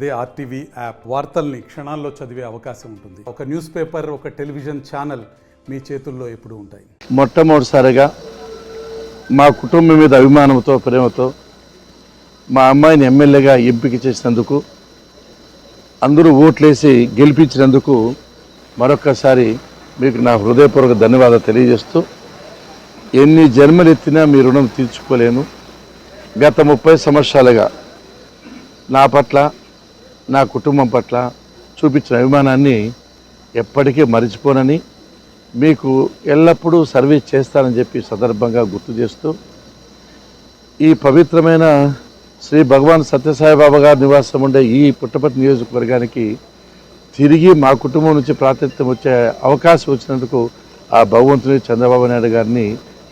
అదే RTV app వార్తల్ని క్షణాల్లో చదివే అవకాశం ఉంటుంది. ఒక న్యూస్ పేపర్, ఒక టెలివిజన్ ఛానల్ మీ చేతుల్లో ఎప్పుడూ ఉంటాయి. మొట్టమొదటిసారిగా మా కుటుంబం మీద అభిమానంతో, ప్రేమతో మా అమ్మాయిని ఎమ్మెల్యేగా ఎంపిక చేసినందుకు, అందరూ ఓట్లేసి గెలిపించినందుకు మరొక్కసారి మీకు నా హృదయపూర్వక ధన్యవాదాలు తెలియజేస్తూ, ఎన్ని జన్మలు ఎత్తినా మీ రుణం తీర్చుకోలేను. గత 30 సంవత్సరాలుగా నా పట్ల, నా కుటుంబం పట్ల చూపించిన అభిమానాన్ని ఎప్పటికీ మరిచిపోనని, మీకు ఎల్లప్పుడూ సర్వీస్ చేస్తానని చెప్పి సందర్భంగా గుర్తు చేస్తూ, ఈ పవిత్రమైన శ్రీ భగవాన్ సత్యసాయిబాబా గారి నివాసం ఉండే ఈ పుట్టపర్తి నియోజకవర్గానికి తిరిగి మా కుటుంబం నుంచి ప్రాతినిధ్యం వచ్చే అవకాశం వచ్చినందుకు ఆ భగవంతుని చంద్రబాబు నాయుడు గారిని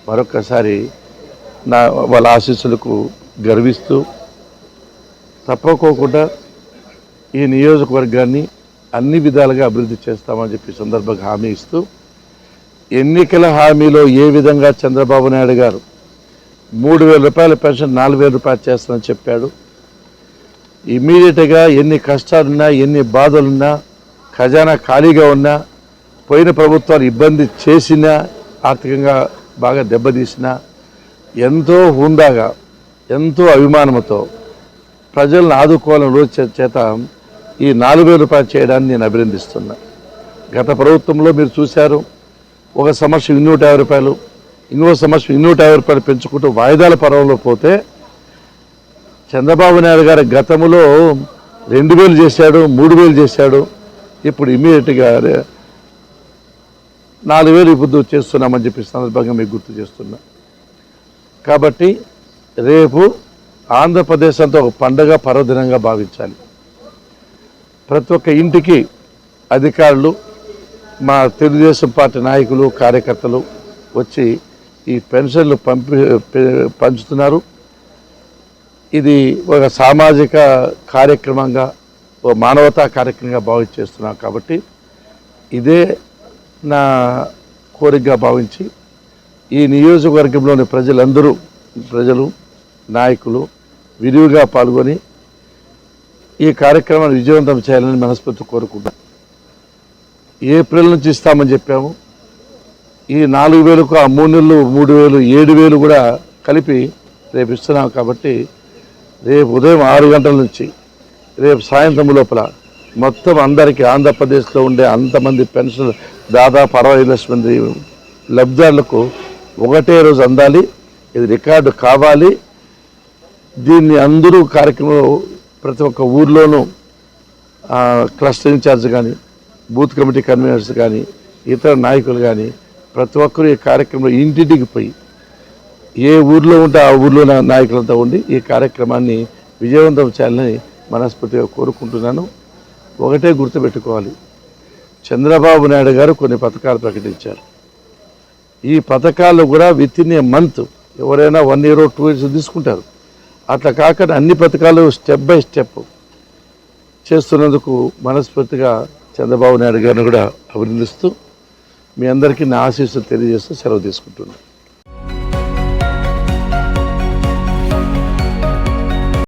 మరొక్కసారి వాళ్ళ ఆశీస్సులకు గర్విస్తూ, తప్పకోకుండా ఈ నియోజకవర్గాన్ని అన్ని విధాలుగా అభివృద్ధి చేస్తామని చెప్పి సందర్భంగా హామీ ఇస్తూ, ఎన్నికల హామీలో ఏ విధంగా చంద్రబాబు నాయుడు గారు 3,000 రూపాయల పెన్షన్ 4,000 రూపాయలు చేస్తానని చెప్పాడు. ఇమీడియట్గా ఎన్ని కష్టాలున్నా, ఎన్ని బాధలున్నా, ఖజానా ఖాళీగా ఉన్నా, పోయిన ప్రభుత్వాలు ఇబ్బంది చేసినా, ఆర్థికంగా బాగా దెబ్బతీసినా, ఎంతో హుందాగా, ఎంతో అభిమానంతో ప్రజలను ఆదుకోవాలని రోజు చేత ఈ 4,000 రూపాయలు చేయడాన్ని నేను అభినందిస్తున్నా. గత ప్రభుత్వంలో మీరు చూశారు, ఒక సంవత్సరం 250 రూపాయలు, ఇంకో సంవత్సరం 250 రూపాయలు పెంచుకుంటూ వాయిదాల పర్వంలో పోతే, చంద్రబాబు నాయుడు గారి గతంలో 2,000 చేశాడు, 3,000 చేశాడు. ఇప్పుడు ఇమీడియట్గా 4,000 ఇప్పుడు చేస్తున్నామని చెప్పి సందర్భంగా మీకు గుర్తు చేస్తున్నా. కాబట్టి రేపు ఆంధ్రప్రదేశ్ అంతా ఒక పండగ పర్వదినంగా భావించాలి. ప్రతి ఒక్క ఇంటికి అధికారులు, మా తెలుగుదేశం పార్టీ నాయకులు, కార్యకర్తలు వచ్చి ఈ పెన్షన్లు పంచుతున్నారు. ఇది ఒక సామాజిక కార్యక్రమంగా, ఒక మానవతా కార్యక్రమంగా భావించేస్తున్నాం. కాబట్టి ఇదే నా కోరికగా భావించి ఈ నియోజకవర్గంలోని ప్రజలు, నాయకులు విరివిగా పాల్గొని ఈ కార్యక్రమాన్ని విజయవంతం చేయాలని మనస్ఫూర్తి కోరుకుంటాం. ఏప్రిల్ నుంచి ఇస్తామని చెప్పాము. ఈ 4,000కు ఆ 3 నెలలు 3,000, 7,000 కూడా కలిపి రేపు ఇస్తున్నాం. కాబట్టి రేపు ఉదయం 6 గంటల నుంచి రేపు సాయంత్రం లోపల మొత్తం అందరికీ ఆంధ్రప్రదేశ్లో ఉండే అంతమంది పెన్షన్ దాదాపు 65 లక్షల మంది లబ్ధిదారులకు ఒకటే రోజు అందాలి. ఇది రికార్డు కావాలి. దీన్ని అందరూ కార్యక్రమంలో ప్రతి ఒక్క ఊర్లోనూ క్లస్టర్ ఇన్ఛార్జ్ కానీ, బూత్ కమిటీ కన్వీనర్స్ కానీ, ఇతర నాయకులు కానీ ప్రతి ఒక్కరూ ఈ కార్యక్రమంలో ఇంటింటికి పోయి, ఏ ఊర్లో ఉంటే ఆ ఊర్లో నాయకులంతా ఉండి ఈ కార్యక్రమాన్ని విజయవంతం చేయాలని మనస్ఫూర్తిగా కోరుకుంటున్నాను. ఒకటే గుర్తుపెట్టుకోవాలి, చంద్రబాబు నాయుడు గారు కొన్ని పథకాలు ప్రకటించారు. ఈ పథకాలు కూడా విత్ ఇన్ ఏ మంత్ ఎవరైనా 1 year 2 years తీసుకుంటారు. అట్లా కాకుండా అన్ని పథకాలు స్టెప్ బై స్టెప్ చేస్తున్నందుకు మనస్ఫూర్తిగా చంద్రబాబు నాయుడు గారిని కూడా అభినందిస్తూ, మీ అందరికీ నా ఆశీస్సులు తెలియజేస్తూ సెలవు తీసుకుంటున్నాను.